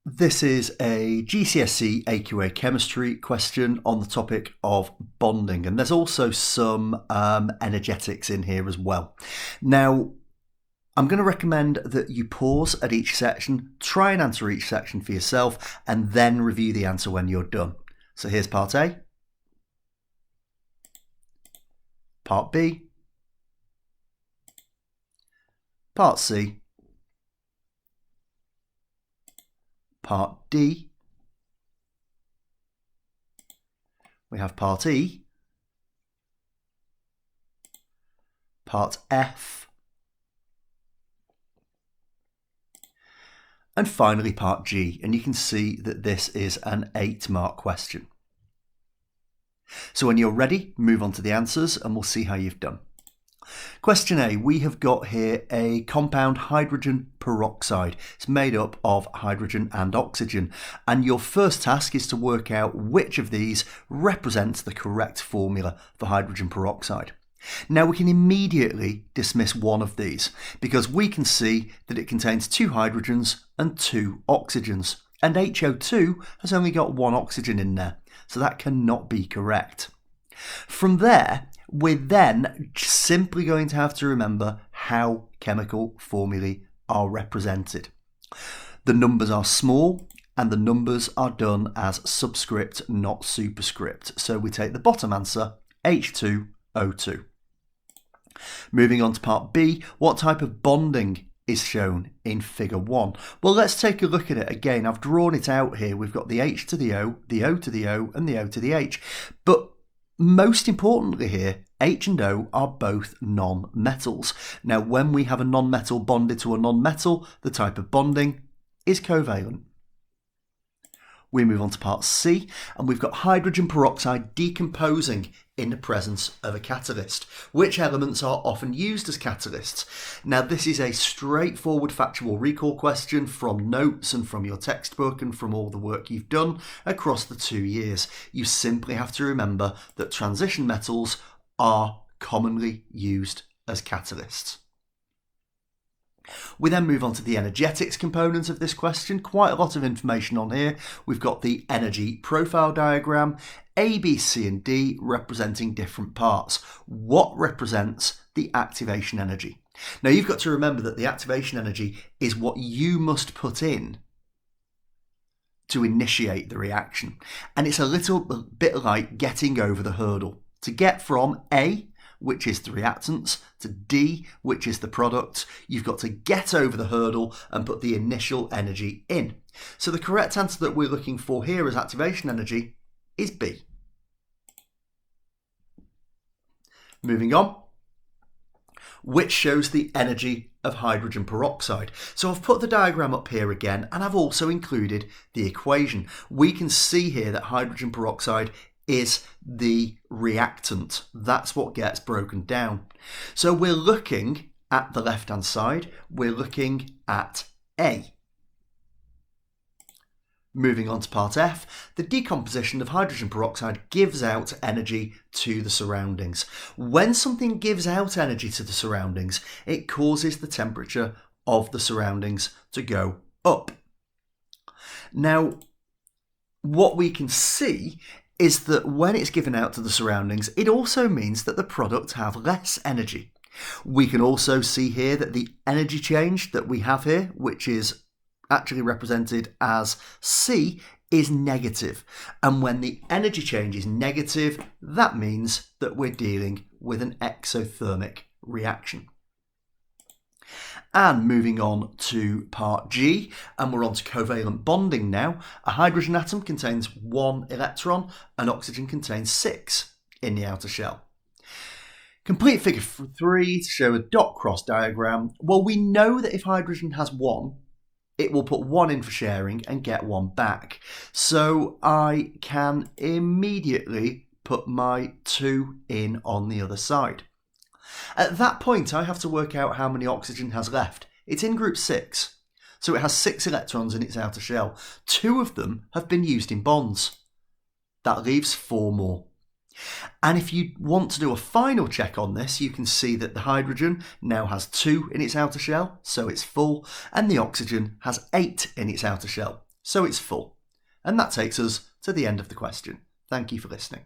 This is a GCSE AQA Chemistry question on the topic of bonding, and there's also some energetics in here as well. Now, I'm going to recommend that you pause at each section, try and answer each section for yourself, and then review the answer when you're done. So here's part A, part B, part C, part D, we have part E, part F, and finally part G, and you can see that this is an 8-mark question. So when you're ready, move on to the answers and we'll see how you've done. Question A, we have got here a compound hydrogen peroxide. It's made up of hydrogen and oxygen, and your first task is to work out which of these represents the correct formula for hydrogen peroxide. Now we can immediately dismiss one of these because we can see that it contains 2 hydrogens and 2 oxygens, and HO2 has only got 1 oxygen in there, so that cannot be correct. From there, we're then simply going to have to remember how chemical formulae are represented. The numbers are small and the numbers are done as subscript, not superscript. So we take the bottom answer, H2O2. Moving on to part B, what type of bonding is shown in figure 1? Well, let's take a look at it again. I've drawn it out here. We've got the H to the O to the O, and the O to the H. But most importantly here, H and O are both non-metals. Now, when we have a non-metal bonded to a non-metal, the type of bonding is covalent. We move on to part C, and we've got hydrogen peroxide decomposing in the presence of a catalyst. Which elements are often used as catalysts? Now, this is a straightforward factual recall question from notes and from your textbook and from all the work you've done across the 2 years. You simply have to remember that transition metals are commonly used as catalysts. We then move on to the energetics component of this question. Quite a lot of information on here. We've got the energy profile diagram, A, B, C and D representing different parts. What represents the activation energy? Now you've got to remember that the activation energy is what you must put in to initiate the reaction. And it's a little bit like getting over the hurdle. To get from A, which is the reactants, to D, which is the product, you've got to get over the hurdle and put the initial energy in. So the correct answer that we're looking for here as activation energy is B. Moving on, which shows the energy of hydrogen peroxide. So I've put the diagram up here again, and I've also included the equation. We can see here that hydrogen peroxide is the reactant. That's what gets broken down. So we're looking at the left-hand side, we're looking at A. Moving on to part F, the decomposition of hydrogen peroxide gives out energy to the surroundings. When something gives out energy to the surroundings, it causes the temperature of the surroundings to go up. Now, what we can see is that when it's given out to the surroundings, it also means that the products have less energy. We can also see here that the energy change that we have here, which is actually represented as C, is negative. And when the energy change is negative, that means that we're dealing with an exothermic reaction. And moving on to part G, and we're on to covalent bonding now. A hydrogen atom contains 1 electron, and oxygen contains 6 in the outer shell. Complete figure 3 to show a dot cross diagram. Well, we know that if hydrogen has 1, it will put 1 in for sharing and get 1 back. So I can immediately put my 2 in on the other side. At that point, I have to work out how many oxygen has left. It's in group 6, so it has 6 electrons in its outer shell. 2 of them have been used in bonds. That leaves 4 more. And if you want to do a final check on this, you can see that the hydrogen now has 2 in its outer shell, so it's full, and the oxygen has 8 in its outer shell, so it's full. And that takes us to the end of the question. Thank you for listening.